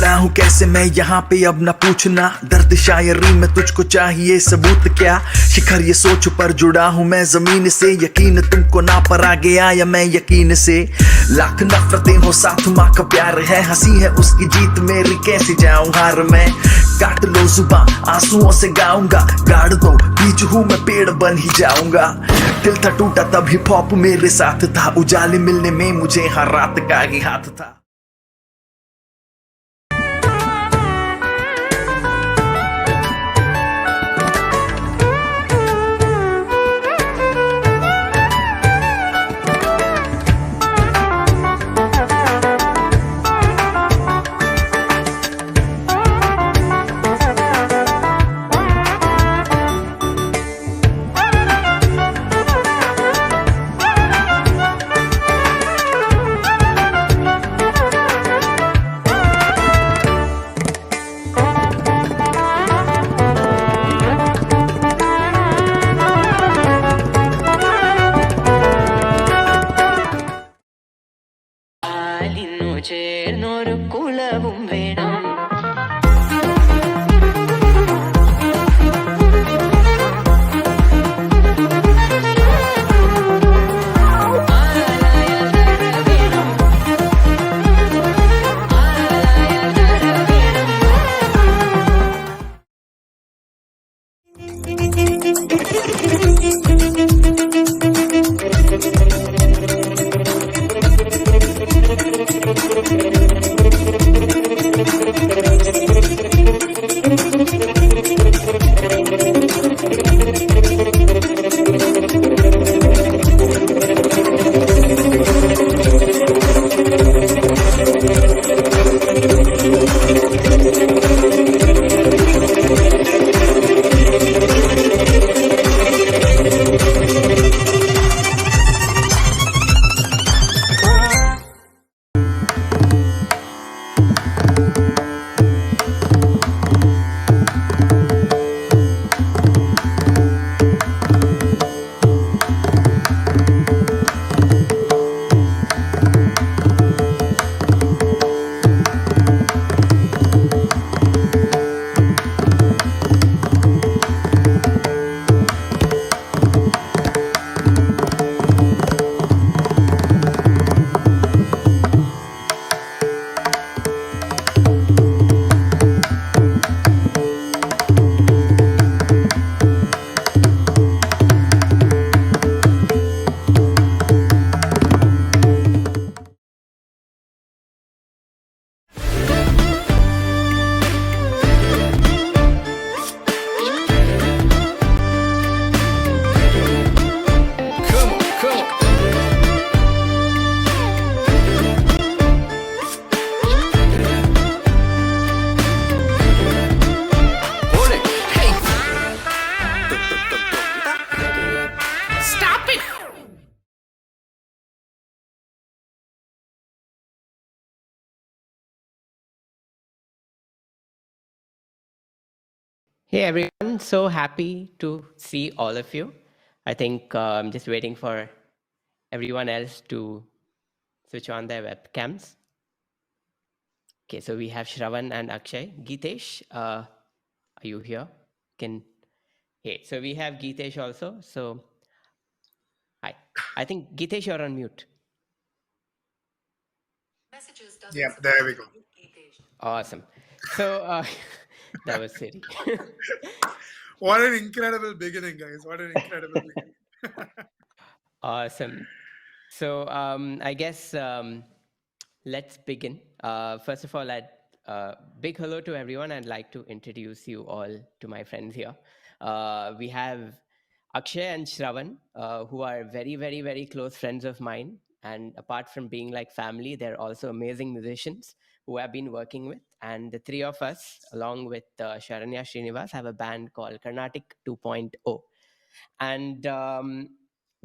खड़ा हूँ कैसे मैं यहाँ पे अब न पूछना, दर्द शायरी में तुझको चाहिए सबूत क्या, शिखर ये सोच पर जुड़ा हूँ मैं जमीन से, यकीन तुमको ना पर आ गया या मैं यकीन से, लाख नफरतें हो साथ माँ का प्यार है, हंसी है उसकी जीत मेरी कैसे जाऊं हार में, काट लो जुबां आंसुओं से गाऊंगा, गाड़ दो बीज हूँ मैं पेड़ बन ही जाऊंगा, दिल था टूटा तब हिप हॉप मेरे साथ था, उजाले मिलने में मुझे हर रात का ही हाथ था। Hey everyone, so happy to see all of you. I think I'm just waiting for everyone else to switch on their webcams. Okay, so we have Shravan and Akshay. Geetesh, are you here? Hey, so we have Geetesh also. So, hi. I think Geetesh, you're on mute. Yeah, there we go. Awesome. So, that was silly. What an incredible beginning, guys. What an incredible beginning. Awesome. So I guess let's begin. First of all, big hello to everyone. I'd like to introduce you all to my friends here. We have Akshay and Shravan, who are very, very, very close friends of mine. And apart from being like family, they're also amazing musicians who I've been working with. And the three of us, along with Sharanya Srinivas, have a band called Carnatic 2.0. And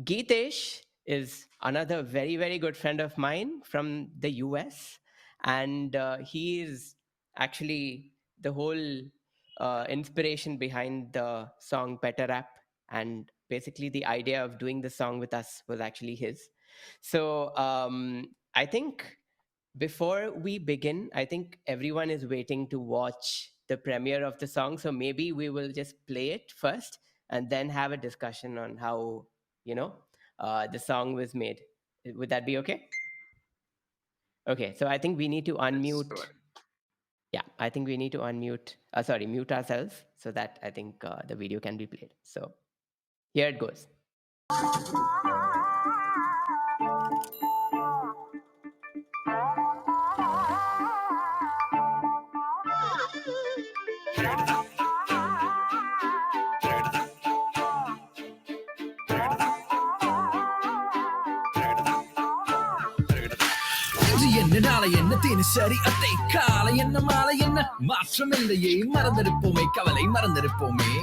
Geetesh is another very, very good friend of mine from the US. And he is actually the whole inspiration behind the song Pettai Rap. And basically, the idea of doing the song with us was actually his. So I think before we begin, I think everyone is waiting to watch the premiere of the song. So maybe we will just play it first and then have a discussion on how, the song was made. Would that be okay? Okay, so I think we need to unmute. Yeah, I think we need to mute ourselves so that I think the video can be played. So here it goes. என்ன நாளை என்ன தினசரி அத்தை காலை என்ன மாலை என்ன மாற்றம் இல்லையே மறந்திருப்போமே கவலை மறந்திருப்போமே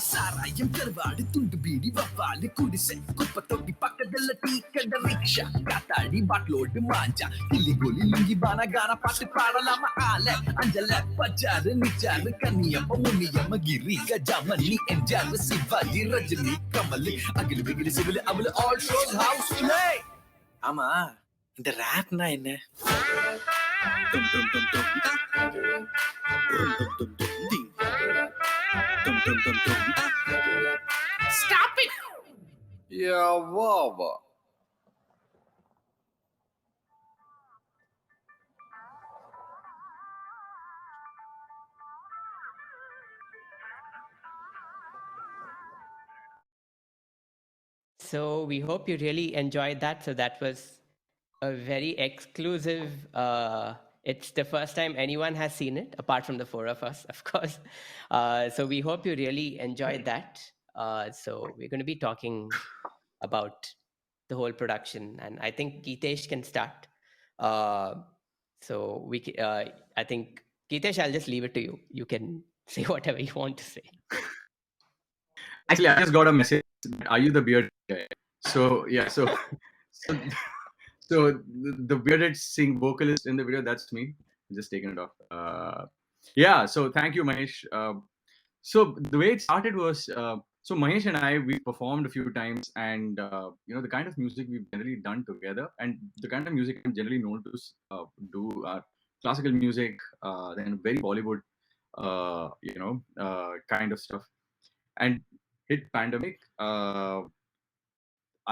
சாராயம் கருவாடு துண்டு பீடி வவ்வாலு குடிசை குப்பை தொட்டி பக்கத்துல டீ கடை ரிக்ஷா காத்தாடி பாட்லோடு மாஞ்சா கிள்ளி கோலி லுங்கி பானா கானா பாட்டு பாடலாமா ஆல அஞ்சல பச்சாரு நிச்சாரு கன்னியம்ம முன்னியம்ம கிரி கஜாமணி எம்ஜிஆர் சிவாஜி ரஜினி கமல் அகில விகிலி சிவிலி அவளு ஆல் ஷோஸ் ஹவுஸ் பிளே. ஆமா, இந்த ராப்னா என்ன? டும் டும் டும் டும் டும் டும் டும் டும் டிங் டும் டும் டும் டும். Stop it! Yeah, wow. So we hope you really enjoyed that. So that was a very exclusive. It's the first time anyone has seen it, apart from the four of us, of course. So we hope you really enjoyed that. So we're going to be talking about the whole production, and I think Geetesh can start. So I think Geetesh, I'll just leave it to you. You can say whatever you want to say. Actually, I just got a message. Are you the bearded guy? So yeah, so the bearded sing vocalist in the video, that's me. Just taking it off. Yeah, so thank you, Mahesh. So the way it started was, so Mahesh and I, we performed a few times, and the kind of music we've generally done together, and the kind of music I'm generally known to do classical music, then very Bollywood, kind of stuff. And hit pandemic,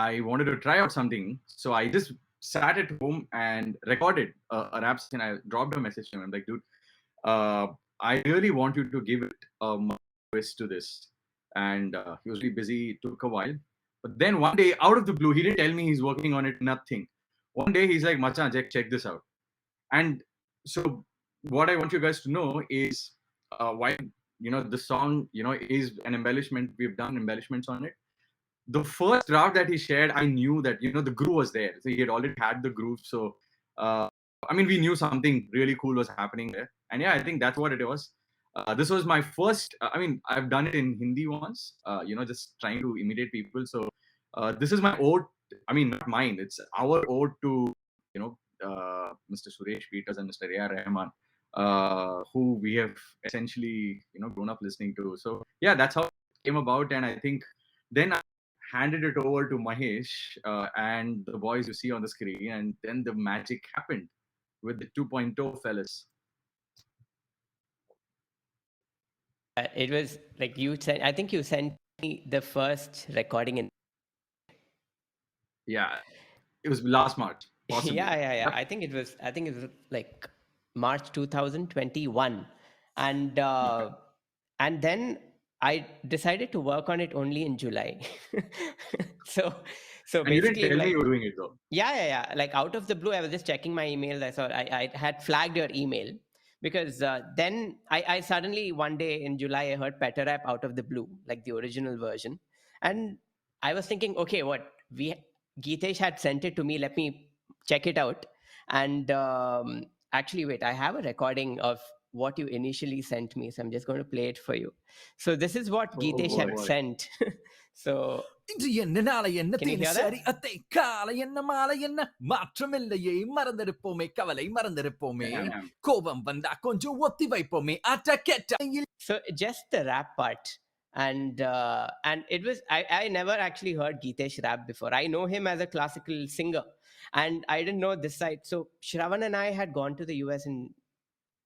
I wanted to try out something, so I just sat at home and recorded a rap, and I dropped a message to him. I'm like, dude, I really want you to give it a twist to this. And he was really busy. It took a while, but then one day, out of the blue, he didn't tell me he's working on it. Nothing. One day he's like, Machan, check this out. And so what I want you guys to know is, why the song is an embellishment. We've done embellishments on it. The first draft that he shared, I knew that the groove was there. So he had already had the groove. So we knew something really cool was happening there. And yeah, I think that's what it was. This was my first. I've done it in Hindi once. Just trying to imitate people. So this is my ode. Not mine. It's our ode to Mr. Suresh Peters and Mr. A.R. Rahman, who we have essentially grown up listening to. So yeah, that's how it came about. And I think then I handed it over to Mahesh and the boys you see on the screen, and then the magic happened with the 2.0 fellas. It was like I think you sent me the first recording in. Yeah, it was last March. Possibly. Yeah. I think it was like March 2021, and then I decided to work on it only in July. so and basically, you didn't tell me you were doing it though. Yeah. Like out of the blue, I was just checking my emails. I saw I had flagged your email because then I suddenly one day in July I heard Pettai Rap out of the blue, like the original version, and I was thinking, okay, Geetesh had sent it to me. Let me check it out. And actually, wait, I have a recording of what you initially sent me. So I'm just going to play it for you. So this is what Geetesh had sent. So இன்று என்ன நாளை என்ன can you hear தினசரி that? அத்தை காலை என்ன மாலை என்ன மாற்றம் இல்லையே மறந்திருப்போமே கவலை மறந்திருப்போமே கோபம் வந்தா கொஞ்சம் ஒத்தி வைப்போமே அட்ட கெட்ட So just the rap part. And it was I never actually heard Geetesh rap before. I know him as a classical singer, and I didn't know this side. So Shravan and I had gone to the US and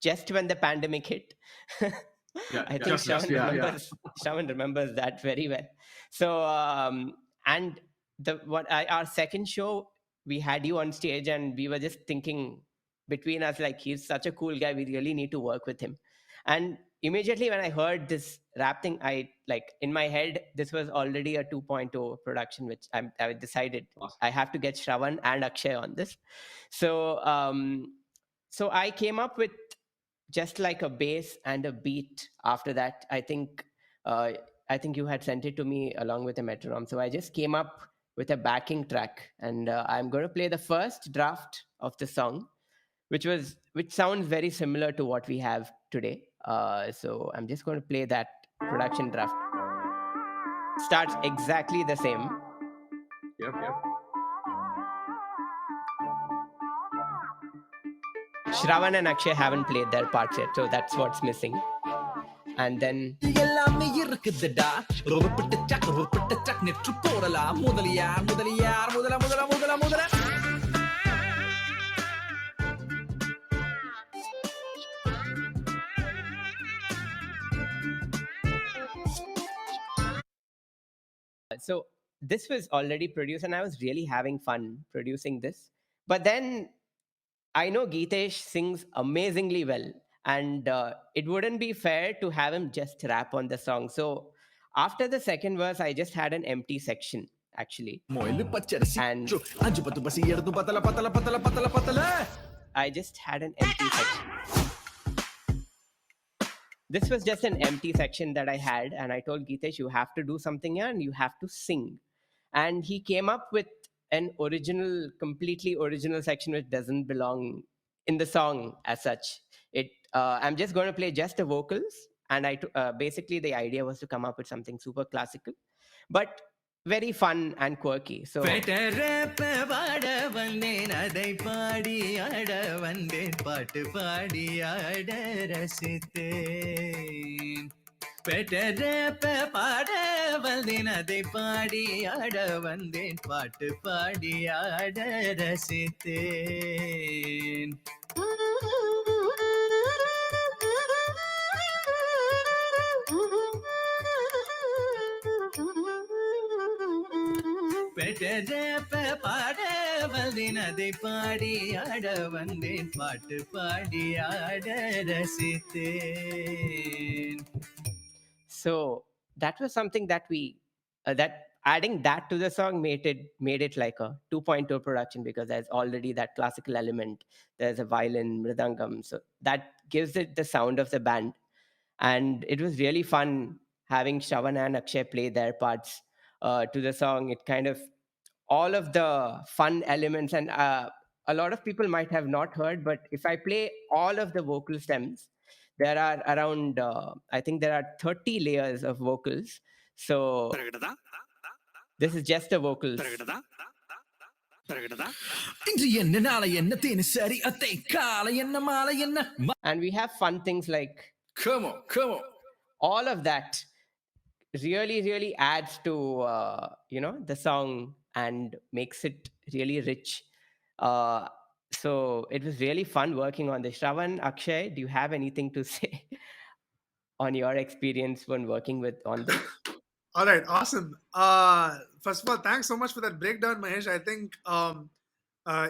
just when the pandemic hit. I think Shravan remembers that very well. So and our second show, we had you on stage, and we were just thinking between us, like, he's such a cool guy, we really need to work with him. And immediately when I heard this rap thing, I, like, in my head, this was already a 2.0 production, which I decided I have to get Shravan and Akshay on this. So so I came up with just like a bass and a beat after that. I think you had sent it to me along with a metronome. So I just came up with a backing track, and I'm going to play the first draft of the song, which sounds very similar to what we have today. So I'm just going to play that production draft. Starts exactly the same. Yep. Shravan and Akshay haven't played their parts yet, so that's what's missing. And then so this was already produced, and I was really having fun producing this. But then I know Geetesh sings amazingly well, and it wouldn't be fair to have him just rap on the song. So after the second verse, I just had an empty section, actually. And I just had an empty section. This was just an empty section that I had, and I told Geetesh, you have to do something here and you have to sing. And he came up with an completely original section which doesn't belong in the song as such. I'm just going to play just the vocals, and basically the idea was to come up with something super classical, but very fun and quirky. So Pettai Rap paada vandeen adai paadi aada vandeen paattu paadi aada rasithen. Pettai Rap paada vandeen adai paadi aada vandeen paattu paadi aada rasithen. Pettai Rap paada vandeen adai paadi aada vandeen paattu paadi aada rasithen. So that was something that that adding that to the song made it like a 2.0 production, because there's already that classical element. There's a violin, mridangam, so that gives it the sound of the band. And it was really fun having Shravan and Akshay play their parts to the song. It kind of, all of the fun elements, and a lot of people might have not heard, but if I play all of the vocal stems, there are around I think there are 30 layers of vocals. So this is just the vocals. And we have fun things like, come on. all of that really adds to the song and makes it really rich. So it was really fun working on this. Shravan, Akshay, do you have anything to say on your experience when working on this? All right, awesome. First of all, thanks so much for that breakdown, Mahesh. I think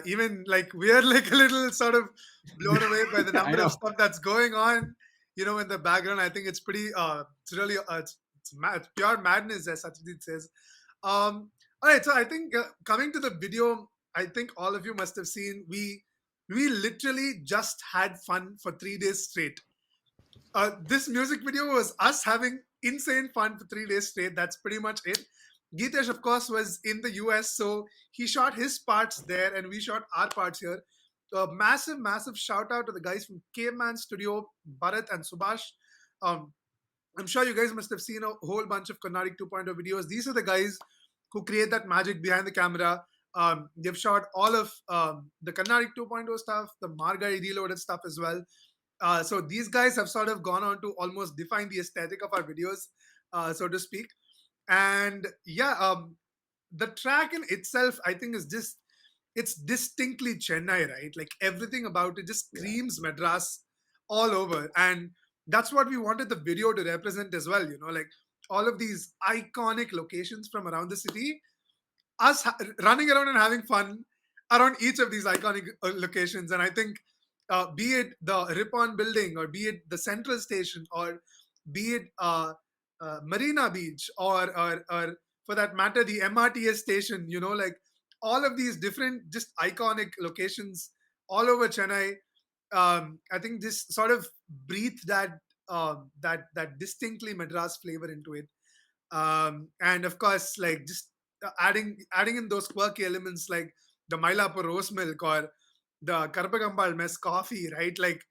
even like we're like a little sort of blown away by the number of stuff that's going on, in the background. I think it's pretty. It's really it's pure madness, as Satyajit says. All right, so I think coming to the video, I think all of you must have seen. We literally just had fun for 3 days straight. This music video was us having insane fun for 3 days straight. That's pretty much it. Geetesh, of course, was in the US, so he shot his parts there and we shot our parts here. Massive shout out to the guys from Caveman Studio, Bharat and Subhash. I'm sure you guys must have seen a whole bunch of Carnatic 2.0 videos. These are the guys who create that magic behind the camera. They've shot all of the Carnatic 2.0 stuff, the Margai Reloaded stuff as well. So these guys have sort of gone on to almost define the aesthetic of our videos. so to speak. And yeah, the track in itself, I think, is just, it's distinctly Chennai, right? Like everything about it just screams Madras all over. And that's what we wanted the video to represent as well, like all of these iconic locations from around the city, us running around and having fun around each of these iconic locations. And I think, be it the Ripon building, or be it the Central Station, or be it Marina Beach, or for that matter, the MRTS station, like all of these different, just iconic locations all over Chennai. I think this sort of breathed that distinctly Madras flavor into it. And of course, like just adding in those quirky elements like the Mailapur rose milk or the Karpagambal mess coffee, right? Like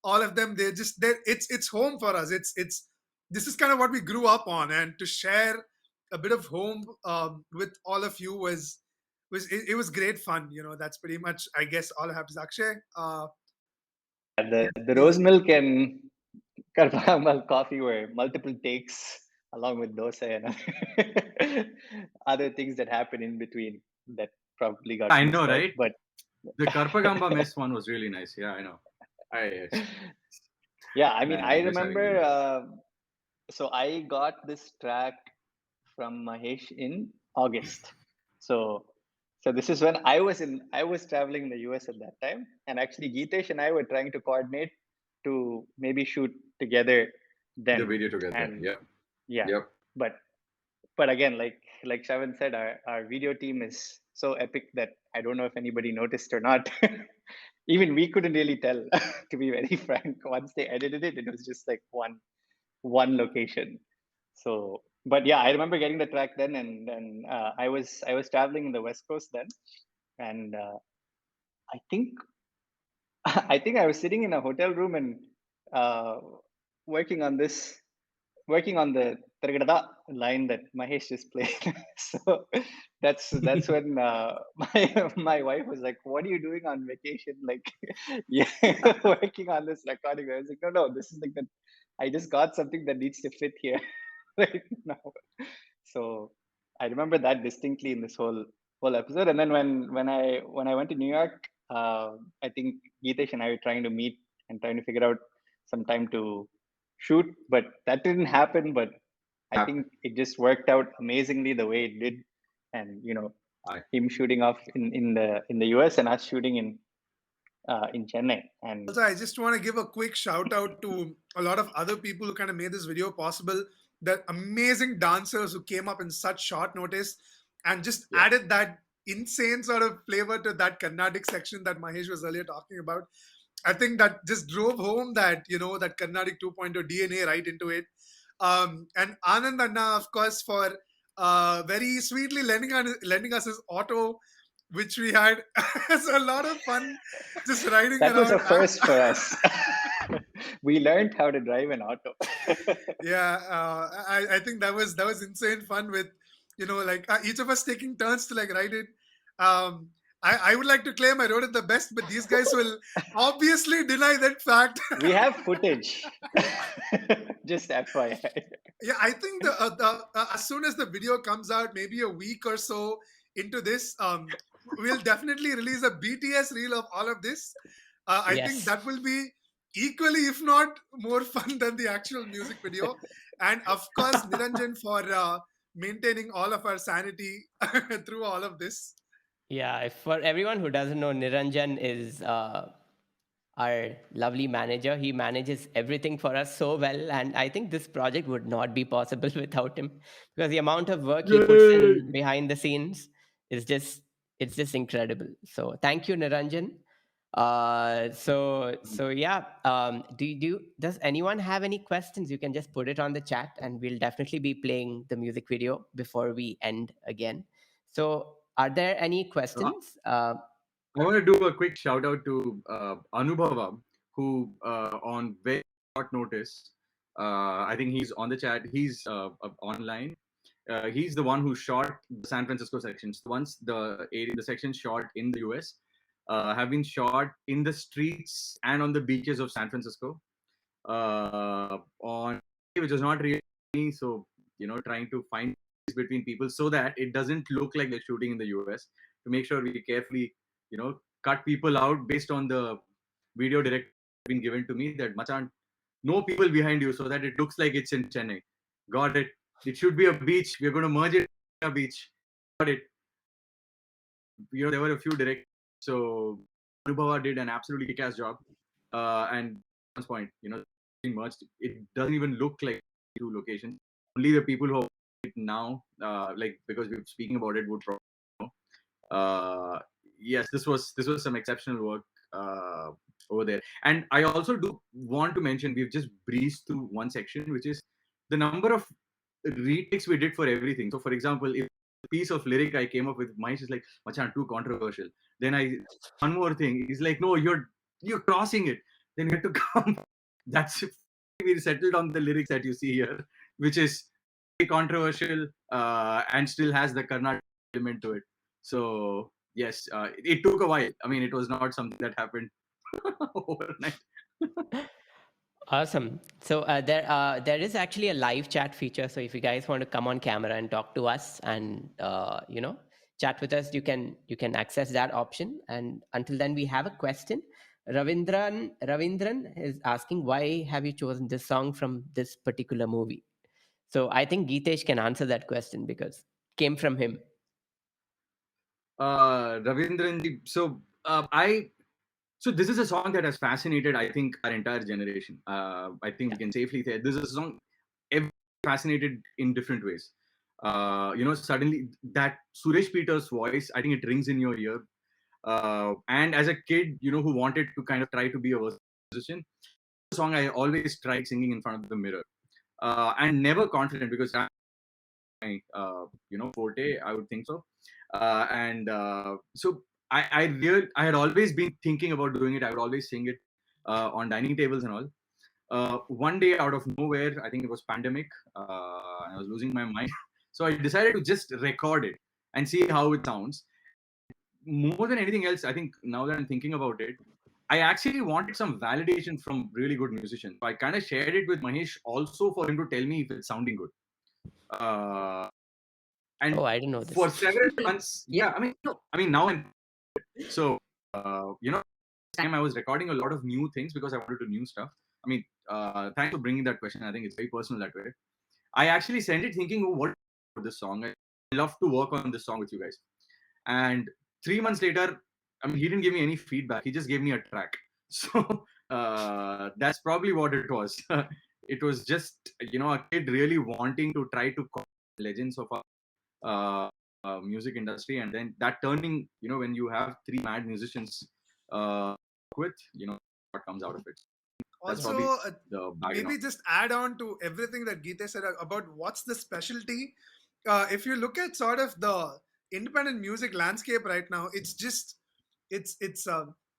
all of them, it's home for us. It's this is kind of what we grew up on, and to share a bit of home with all of you it was great fun. That's pretty much, I guess, all I have to say. Akshay, The rose milk and Karpagambal coffee were multiple takes, along with dosa and other things that happened in between that probably got I missed know, out. right? But The Karpagamba mess one was really nice. Yeah, I know. yeah, I mean, Man, I miss having remember. you. So I got this track from Mahesh in August. So this is when I was traveling in the US at that time, and actually Geetesh and I were trying to coordinate to maybe shoot together then. The video together. And yeah. Yep. But again, like Shravan said, our video team is so epic that I don't know if anybody noticed or not. Even we couldn't really tell, to be very frank. Once they edited it, it was just like one location. So, but yeah, I remember getting the track then, and I was traveling in the West Coast then, and I think I was sitting in a hotel room and working on the Tarigada line that Mahesh just played. So that's when my wife was like, "What are you doing on vacation? Like, yeah, working on this recording." I was like, "No, this is like that. I just got something that needs to fit here right now." So I remember that distinctly in this whole episode. And then when I went to New York, I think Geetesh and I were trying to meet and trying to figure out some time to shoot, but that didn't happen. But I think it just worked out amazingly the way it did, and him shooting off in the US and us shooting in Chennai. And also, I just want to give a quick shout out to a lot of other people who kind of made this video possible. The amazing dancers who came up in such short notice and just added that insane sort of flavor to that Carnatic section that Mahesh was earlier talking about. I think that just drove home that, that Carnatic 2.0 DNA right into it. And Anand Anna, of course, for very sweetly lending us his auto, which we had as a lot of fun just riding that around. was a first for us. We learned how to drive an auto. Yeah, I think that was insane fun with, like each of us taking turns to like ride it. I would like to claim I rode it the best, but these guys will obviously deny that fact. We have footage. Just FYI. Yeah, I think as soon as the video comes out, maybe a week or so into this, we'll definitely release a BTS reel of all of this. I think that will be equally, if not more fun than the actual music video. And of course, Niranjan for maintaining all of our sanity through all of this. Yeah, for everyone who doesn't know, Niranjan is our lovely manager. He manages everything for us so well, and I think this project would not be possible without him, because the amount of work he puts in behind the scenes is just incredible. So thank you, Niranjan. So yeah. Does anyone have any questions? You can just put it on the chat, and we'll definitely be playing the music video before we end again. So are there any questions? I want to do a quick shout out to Anubhava, who on very short notice, I think he's on the chat. He's online. He's the one who shot the San Francisco sections. Once the sections shot in the US have been shot in the streets and on the beaches of San Francisco, on which is not really so trying to find between people so that it doesn't look like they're shooting in the US. To make sure we carefully, cut people out based on the video direct been given to me that Machan, no people behind you so that it looks like it's in Chennai. Got it. It should be a beach. We're going to merge it in a beach. Got it. There were a few direct. So Anubhava did an absolutely kick-ass job. And at one point, being merged, it doesn't even look like two locations. Only the people who are it now, because we're speaking about it, would probably know. Yes, this was some exceptional work over there. And I also do want to mention we've just breezed through one section, which is the number of retakes we did for everything. So, for example, if a piece of lyric I came up with, Mahesh is like, "Machan, too controversial." Then one more thing, he's like, "No, you're crossing it." Then we had to come. That's we settled on the lyrics that you see here, which is very controversial and still has the Carnatic element to it. So yes, it took a while. I mean, it was not something that happened overnight. Awesome. So there is actually a live chat feature. So if you guys want to come on camera and talk to us and chat with us, you can access that option. And until then, we have a question. Ravindran is asking, why have you chosen this song from this particular movie? So I think Geetesh can answer that question because it came from him. Ravindran, so this is a song that has fascinated, I think, our entire generation. I think we can safely say this is a song everyone fascinated in different ways. Suddenly that Suresh Peters' voice, I think it rings in your ear. And as a kid, who wanted to kind of try to be a musician, the song I always tried singing in front of the mirror, and never confident because my forte, I would think so. So I had always been thinking about doing it. I would always sing it on dining tables and all. One day out of nowhere, I think it was pandemic, I was losing my mind. So I decided to just record it and see how it sounds. More than anything else, I think now that I'm thinking about it, I actually wanted some validation from really good musicians. So I kind of shared it with Mahesh also for him to tell me if it's sounding good. And I didn't know this. For several months, yeah. I mean, now I'm so time I was recording a lot of new things because I wanted to new stuff. I mean, thanks for bringing that question. I think it's very personal that way. I actually sent it thinking, oh, what about this song? I love to work on this song with you guys. And 3 months later, I mean, he didn't give me any feedback. He just gave me a track. So that's probably what it was. It was just, a kid really wanting to try to call legends of our music industry. And then that turning, when you have three mad musicians with, what comes out of it. That's also, the maybe just add on to everything that Geetesh said about what's the specialty. If you look at sort of the independent music landscape right now, it's there's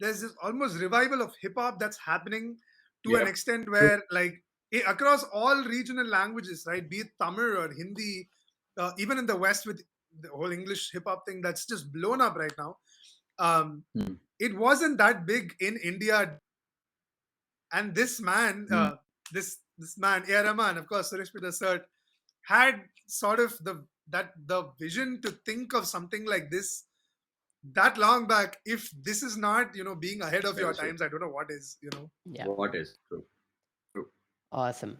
this almost revival of hip hop that's happening to an extent where across all regional languages, right? Be it Tamil or Hindi, even in the West with the whole English hip hop thing that's just blown up right now. It wasn't that big in India. And this man, this man, Rahman, of course, Suresh Peters sir, had sort of the vision to think of something like this that long back. If this is not, being ahead of your times, I don't know what is, Yeah. What is true. Awesome.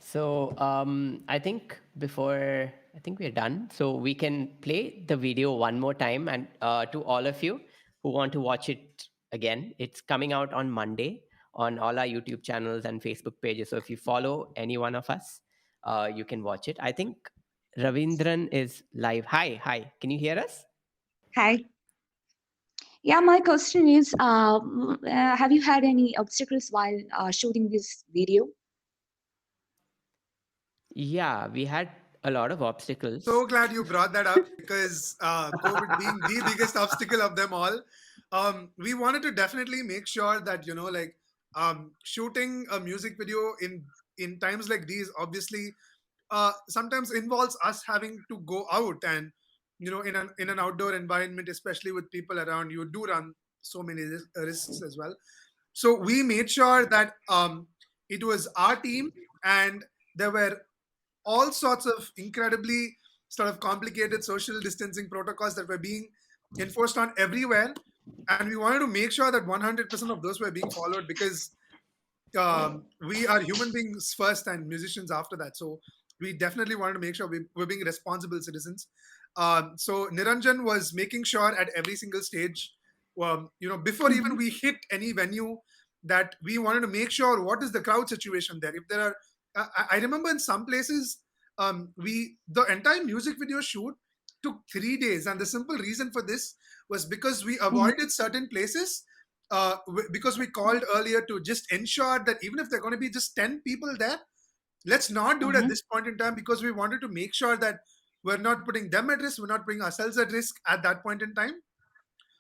So I think we're done. So we can play the video one more time, and to all of you who want to watch it again, it's coming out on Monday on all our YouTube channels and Facebook pages. So if you follow any one of us, you can watch it. I think Ravindran is live. Hi. Can you hear us? Hi. Yeah, my question is, have you had any obstacles while shooting this video? Yeah, we had a lot of obstacles. So glad you brought that up because COVID being the biggest obstacle of them all, we wanted to definitely make sure that shooting a music video in times like these obviously sometimes involves us having to go out and in an outdoor environment, especially with people around. You do run so many risks as well. So we made sure that it was our team, and there were all sorts of incredibly sort of complicated social distancing protocols that were being enforced on everywhere. And we wanted to make sure that 100% of those were being followed, because we are human beings first and musicians after that. So we definitely wanted to make sure we're being responsible citizens. So Niranjan was making sure at every single stage, before even we hit any venue, that we wanted to make sure what is the crowd situation there. If there are, I remember in some places, the entire music video shoot took 3 days, and the simple reason for this was because we avoided certain places, because we called earlier to just ensure that even if there are going to be just 10 people there, let's not do it at this point in time, because we wanted to make sure that we're not putting them at risk, we're not putting ourselves at risk at that point in time.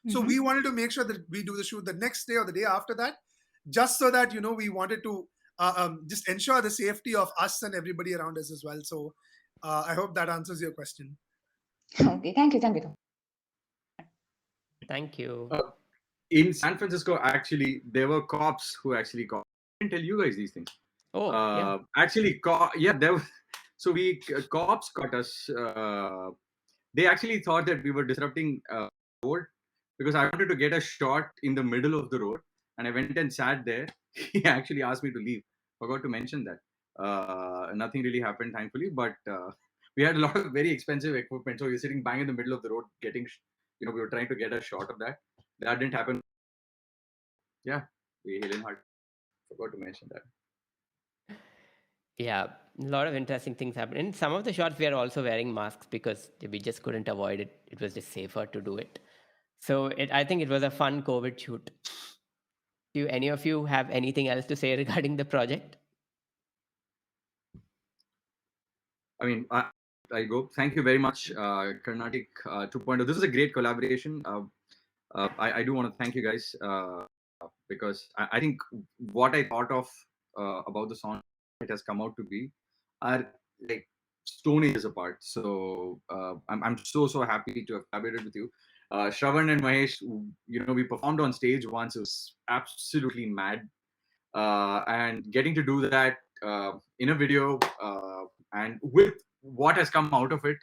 So we wanted to make sure that we do the shoot the next day or the day after that, just so that, we wanted to just ensure the safety of us and everybody around us as well. So I hope that answers your question. Okay, thank you. Thank you. In San Francisco, actually, there were cops who actually caught. I didn't tell you guys these things. Oh, yeah. Actually, there was. So cops caught us. They actually thought that we were disrupting road, because I wanted to get a shot in the middle of the road, and I went and sat there. He actually asked me to leave. Forgot to mention that. Nothing really happened, thankfully, but we had a lot of very expensive equipment. So you're sitting bang in the middle of the road, getting, we were trying to get a shot of that. That didn't happen. Yeah, we hit in hard. Forgot to mention that. Yeah, a lot of interesting things happen. In some of the shots, we are also wearing masks because we just couldn't avoid it. It was just safer to do it. So I think it was a fun COVID shoot. Do any of you have anything else to say regarding the project? I mean, I go. Thank you very much, Carnatic 2.0. This is a great collaboration. I do want to thank you guys because I think what I thought of about the song it has come out to be are like stone ages apart. So I'm so happy to have collaborated with you. Shravan and Mahesh, we performed on stage once. It was absolutely mad. And getting to do that in a video and with what has come out of it,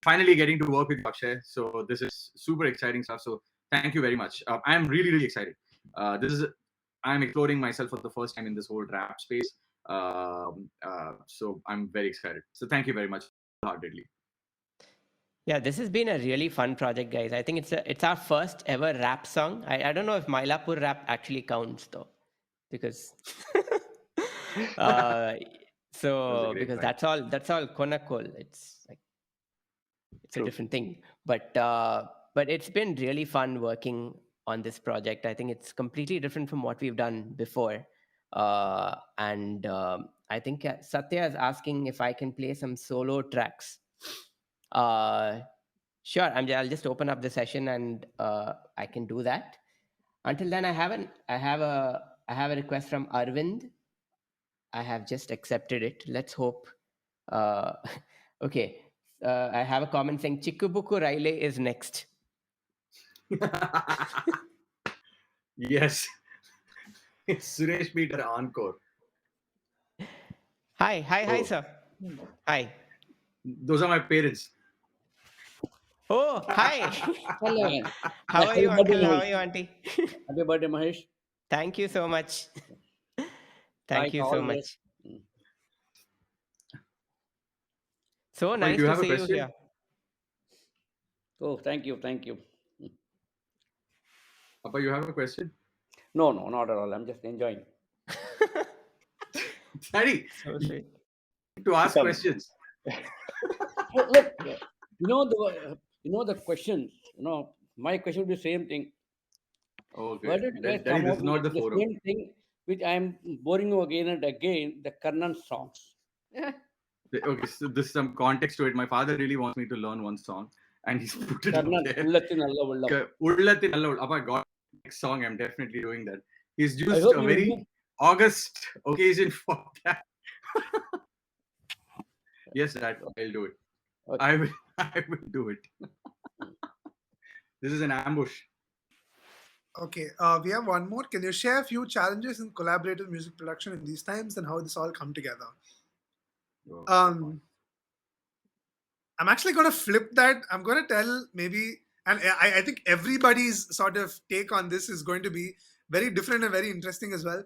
finally getting to work with Akshay. So this is super exciting stuff. So thank you very much. I'm really excited. I'm exploring myself for the first time in this whole rap space. So I'm very excited. So thank you very much, heartedly. Yeah, this has been a really fun project, guys. I think it's our first ever rap song. I don't know if Mylapore rap actually counts though, because because that's all Konnakol. It's like it's a different thing. But it's been really fun working on this project. I think it's completely different from what we've done before. And I think Satya is asking if I can play some solo tracks. Sure, I'll just open up the session and I can do that. Until then, I have a request from Arvind. I have just accepted it. Let's hope. Okay, I have a comment saying Chikkubuku Riley is next. Yes, it's Suresh Peter encore. Hi, sir. Hi. Those are my parents. Oh, hi. Hello. How are you, uncle? How are you, auntie? Happy birthday, Mahesh. Thank you so much. Thank you so much. So nice to see you here. Oh, thank you. Papa, you have a question? No, not at all. I'm just enjoying. Daddy, so sweet. To ask questions. Look, the questions. My question would be the same thing. Okay. Why did you guys Daddy, come this is not the with forum. same thing, which I'm boring you again and again, the Karnan songs. Okay, so there's some context to it. My father really wants me to learn one song, and he's put it Karnan, out there. Ullathin Alla. Oh my God, next song, I'm definitely doing that. He's used a very August occasion for that. Yes, Dad, I'll do it. Okay. I will do it. This is an ambush. Okay, we have one more. Can you share a few challenges in collaborative music production in these times and how this all come together? I'm actually going to flip that. I'm going to tell maybe, and I think everybody's sort of take on this is going to be very different and very interesting as well.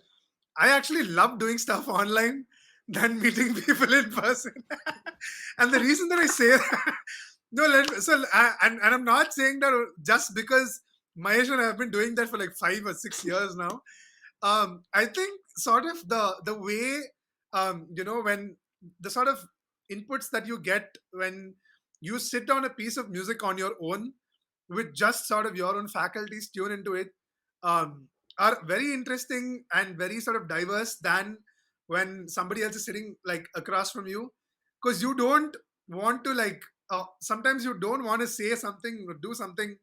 I actually love doing stuff online than meeting people in person. And the reason that I say that, and I'm not saying that just because Mahesh and I have been doing that for like 5 or 6 years now. I think sort of the way, when the sort of inputs that you get when you sit down a piece of music on your own with just sort of your own faculties tune into it, um, are very interesting and very sort of diverse than when somebody else is sitting like across from you, because you don't want to like sometimes you don't want to say something or do something,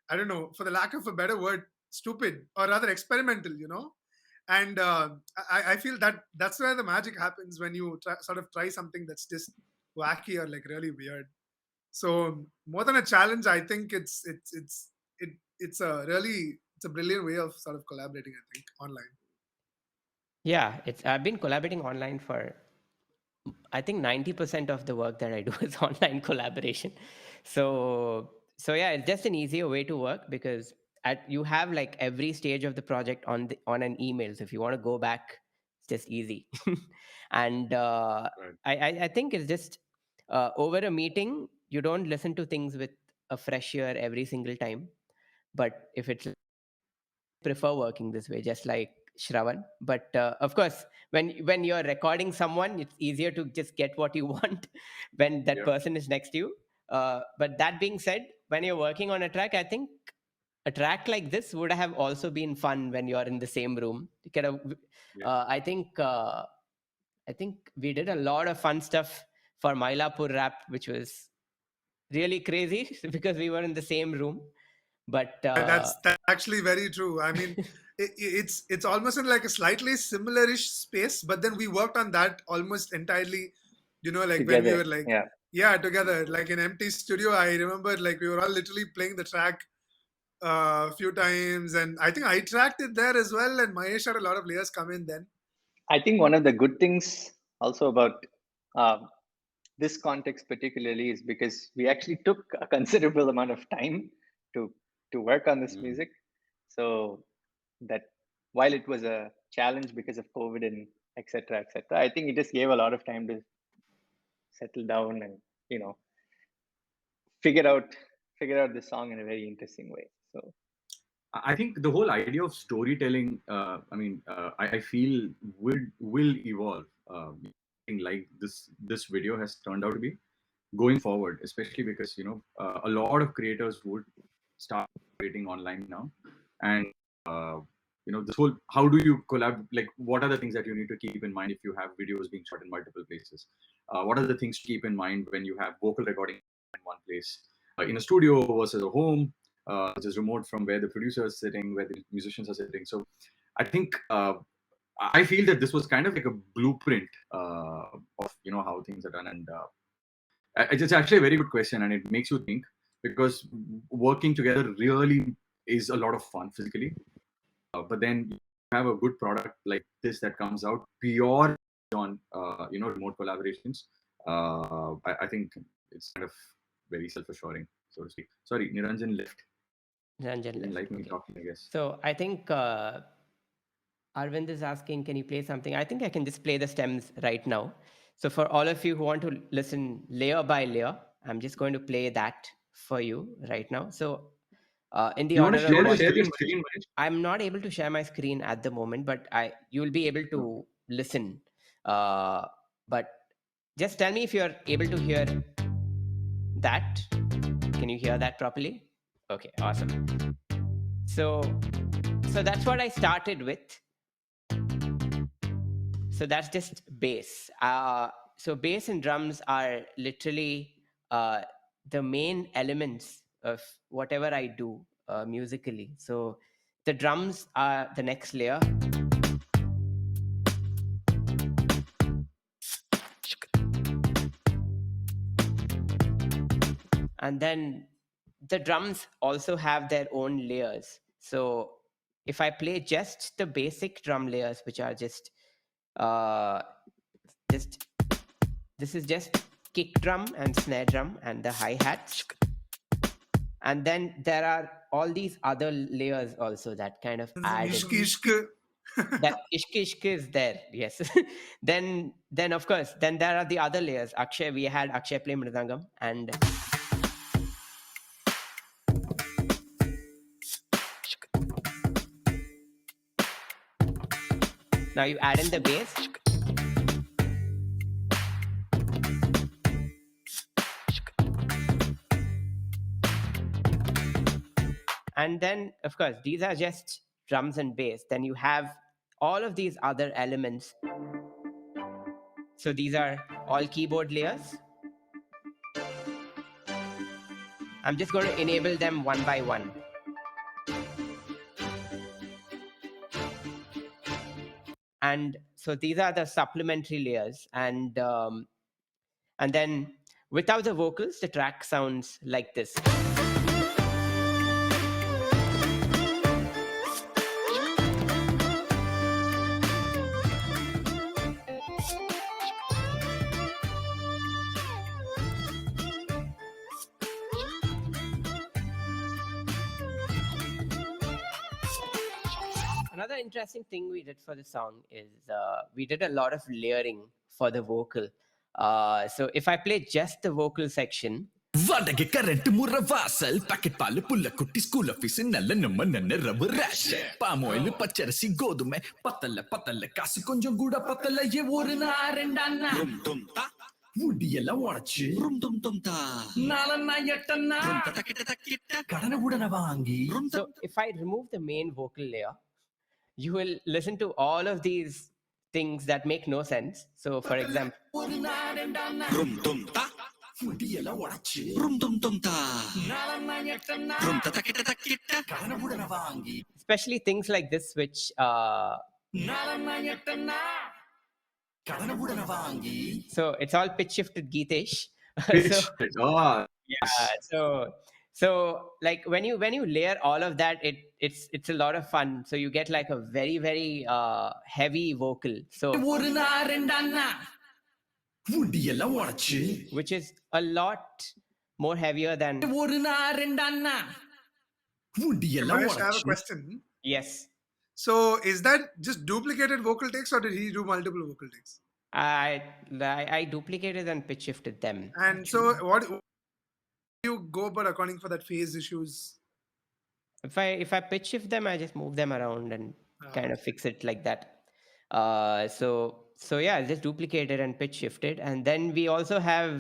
I don't know, for the lack of a better word, stupid or rather experimental, and I feel that that's where the magic happens when you sort of try something that's just wacky or like really weird. So more than a challenge, I think it's a brilliant way of sort of collaborating, I think, online. Yeah, I've been collaborating online for, I think 90% of the work that I do is online collaboration. So yeah, it's just an easier way to work because you have like every stage of the project on an email. So if you want to go back, it's just easy. And I think it's just over a meeting, you don't listen to things with a fresh ear every single time. But if it's prefer working this way, just like Shravan. But of course, when you're recording someone, it's easier to just get what you want when that person is next to you. But that being said, when you're working on a track, I think a track like this would have also been fun when you're in the same room. I think we did a lot of fun stuff for Mylapore Rap, which was really crazy because we were in the same room. But that's actually very true. I mean, it's almost in like a slightly similar-ish space, but then we worked on that almost entirely, like together. when we were like, together, like in empty studio. I remember like we were all literally playing the track a few times, and I think I tracked it there as well, and Mahesh had a lot of layers come in then. I think one of the good things also about this context particularly is because we actually took a considerable amount of time to work on this music. So that while it was a challenge because of COVID and etc., I think it just gave a lot of time to settle down and figure out this song in a very interesting way. So I think the whole idea of storytelling, I feel will evolve. Like this video has turned out to be going forward, especially because a lot of creators would start creating online now, and this whole how do you collab? Like, what are the things that you need to keep in mind if you have videos being shot in multiple places? What are the things to keep in mind when you have vocal recording in one place, in a studio versus a home? Which is remote from where the producer is sitting, where the musicians are sitting. So I think I feel that this was kind of like a blueprint of how things are done, and it's actually a very good question, and it makes you think because working together really is a lot of fun physically, but then you have a good product like this that comes out pure on remote collaborations. I think it's kind of very self-assuring, so to speak. Sorry, Niranjan left. Didn't like me okay. talking, I guess. So I think Arvind is asking, can you play something? I think I can just play the stems right now. So for all of you who want to listen layer by layer, I'm just going to play that for you right now. So in the order of share your screen, Mahesh? I'm not able to share my screen at the moment, but you'll be able to listen. But just tell me if you're able to hear that. Can you hear that properly? Okay, awesome. So that's what I started with. So that's just bass. So bass and drums are literally the main elements of whatever I do musically. So the drums are the next layer. And then the drums also have their own layers. So if I play just the basic drum layers, which are just This is just kick drum and snare drum and the hi-hats. And then there are all these other layers also that kind of add Ishq, in. ishq. That ishq is there, yes. then of course, then there are the other layers. We had Akshay play Mridangam, and now you add in the bass. And then, of course, these are just drums and bass. Then you have all of these other elements. So these are all keyboard layers. I'm just going to enable them one by one. And so these are the supplementary layers. And then without the vocals, the track sounds like this. Another interesting thing we did for the song is we did a lot of layering for the vocal. So if I play just the vocal section, வாடகை current முறை வாசல் packet பால் புள்ள குட்டி school office நல்ல நம்ம நன்ன ரவு ரேஷ் பாமோயில் பச்சரிசி கோதுமை பத்தல காசு கொஞ்சம் கூட பத்தல ஏ ஒரு ரெண்டாண்ணா முடியெல்லாம் உடச்சு நாலண்ணா எட்டண்ணா கடனை உடனே வாங்கி. So if I remove the main vocal layer, you will listen to all of these things that make no sense. So for example, especially things like this, which so it's all pitch shifted Geetesh. So like when you layer all of that, it's a lot of fun. So you get like a very, very heavy vocal. So which is a lot more heavier than. Mahesh, I have a question. Yes. So is that just duplicated vocal takes, or did he do multiple vocal takes? I duplicated and pitch shifted them. And so what you go about accounting for that phase issues? If I pitch shift them, I just move them around and kind of fix it like that. So yeah, just duplicated and pitch shifted. And then we also have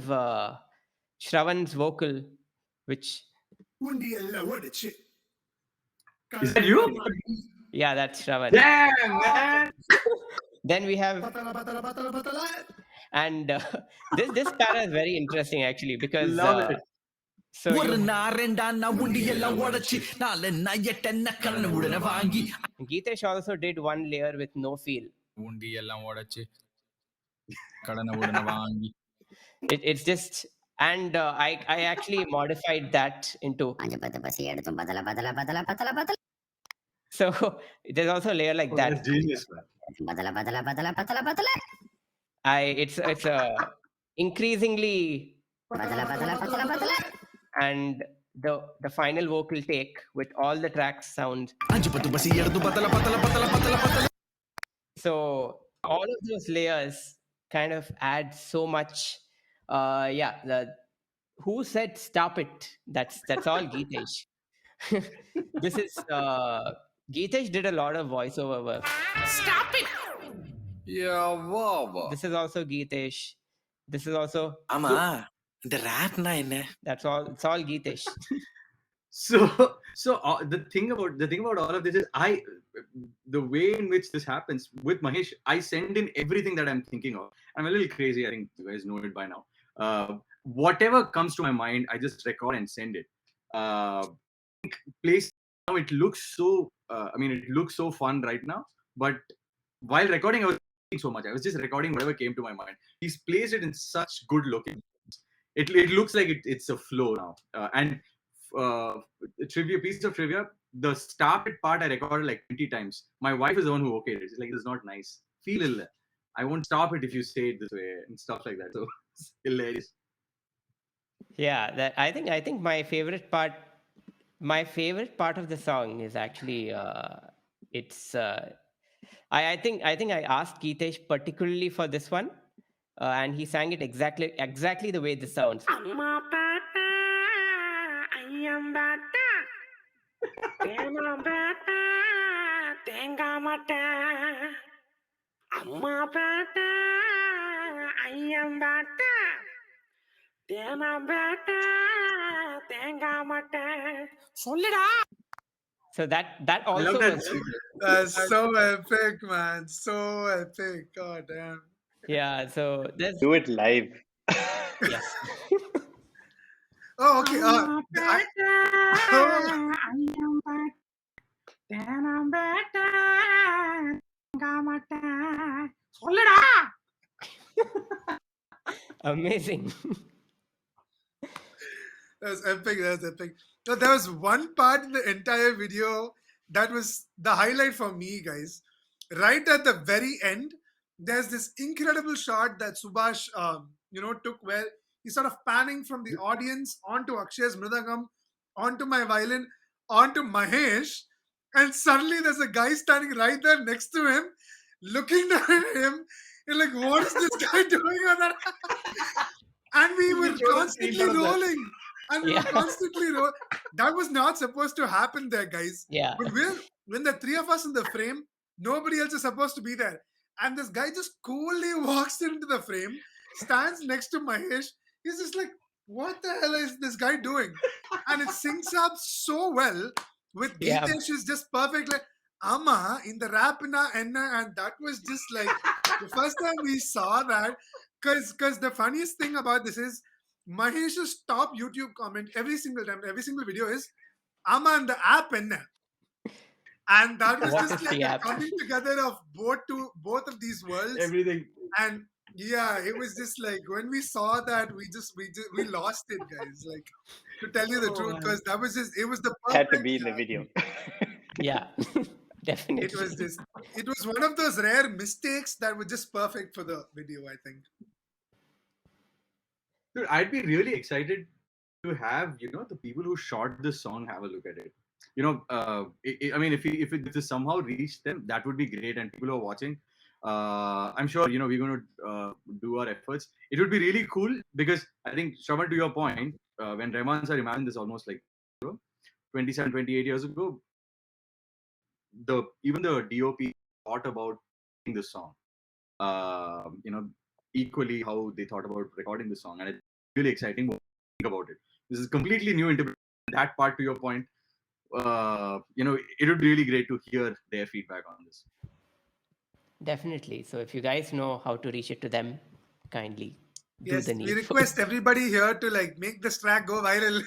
Shravan's vocal, which Is that you? yeah, that's Shravan. Damn, man. Then we have, and this para is very interesting actually, because Love it. so Geetesh also did one layer with no feel. It's just, and I actually modified that into. So there's also a layer like that. That's genius, man. It's increasingly, and the final vocal take with all the tracks sound. So all of those layers kind of add so much. Who said stop it? That's all Geetesh. This is Geetesh did a lot of voiceover work. Stop it. Yeah, wow. This is also Geetesh. This is also. Ama, the rap na inne. That's all. It's all Geetesh. So the thing about all of this is the way in which this happens with Mahesh, I send in everything that I'm thinking of. I'm a little crazy. I think you guys know it by now. Whatever comes to my mind, I just record and send it. Place now, it looks so. It looks so fun right now. But while recording, I was thinking so much. I was just recording whatever came to my mind. He's placed it in such good looking. It looks like it's a flow now. And piece of trivia, the started part I recorded like 20 times. My wife is the one who okayed it. She's like, this is not nice. Feel ill. I won't stop it if you say it this way and stuff like that. So It's hilarious. Yeah, that I think my favorite part of the song is actually it's I think I asked Geetesh particularly for this one, and he sang it exactly the way this sounds. So that I love also that. was That's so epic, man. So epic. God damn. yeah. So there's Do it live. yes. Oh, okay. Amazing. That was epic. That was epic. So there was one part in the entire video that was the highlight for me, guys. Right at the very end, there's this incredible shot that Subhash, took where he's sort of panning from the audience onto Akshay's Mridangam, onto my violin, onto Mahesh, and suddenly there's a guy standing right there next to him, looking at him. You're like, what is this guy doing on that? And we were constantly rolling. And we were constantly rolling. That was not supposed to happen there, guys. Yeah. But when the three of us in the frame, nobody else is supposed to be there. And this guy just coolly walks into the frame, stands next to Mahesh. He's just like, what the hell is this guy doing? And it syncs up so well with Yeah. Geetesh is just perfect. Like, Amma in the rap enna, and that was just like the first time we saw that. Because the funniest thing about this is Mahesh's top YouTube comment every single time, every single video is Amma and the app enna. And that was What just is like the a app? coming together of both of these worlds. Everything. And yeah, it was just like when we saw that, we lost it, guys. Like, to tell you the truth, because that was just it was the Had to perfect be in the video. Yeah. Definitely. it was one of those rare mistakes that were just perfect for the video, I think. Dude, I'd be really excited to have the people who shot this song have a look at it. I mean, if this somehow reached them, that would be great. And people who are watching, I'm sure we're going to do our efforts. It would be really cool because I think, Shravan, to your point, when Rahman sir imagined this almost like 27, 28 years ago, even the DOP thought about the song. Equally how they thought about recording the song, and it's really exciting to think about it. This is completely new interpretation. That part, to your point, it would be really great to hear their feedback on this. Definitely. So if you guys know how to reach it to them, kindly do Yes, the we needful. request everybody here to like make this track go viral.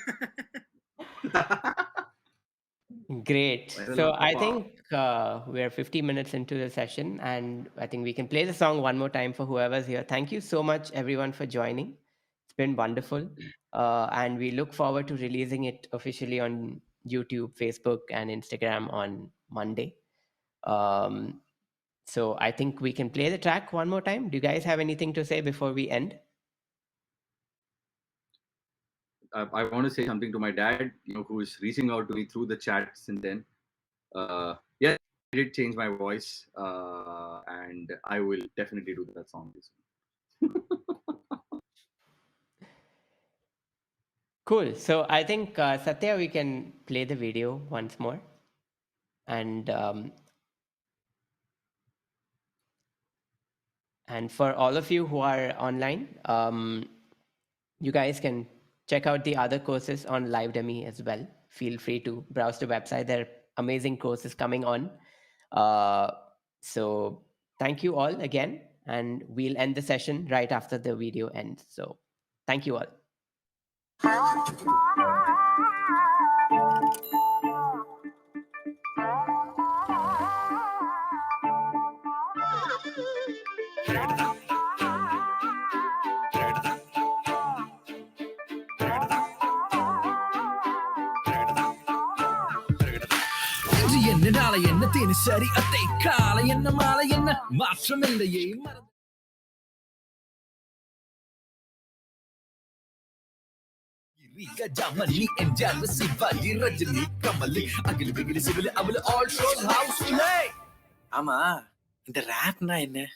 Great. Viral So and I pop think we're 50 minutes into the session, and I think we can play the song one more time for whoever's here. Thank you so much, everyone, for joining. It's been wonderful. And we look forward to releasing it officially on YouTube, Facebook, and Instagram on Monday. So I think we can play the track one more time. Do you guys have anything to say before we end? I want to say something to my dad, who is reaching out to me through the chat since then. Yes, I did change my voice, and I will definitely do that song. Cool. So I think, Satya, we can play the video once more. And for all of you who are online, you guys can check out the other courses on LivDemy as well. Feel free to browse the website. There are amazing courses coming on. So thank you all again, and we'll end the session right after the video ends. So thank you all. என்ன நாளை என்ன தினசரி அத்தை காலை என்ன மாலை என்ன மாற்றமில்லையே Gajamani and Jealousy, Vaji, Rajani, Kamali, Agil, Bigil, Civil, I will all show house tonight. Ama, the rap nine.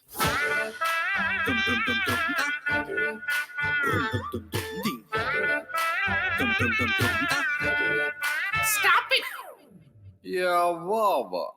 Stop it! Yeah, wow.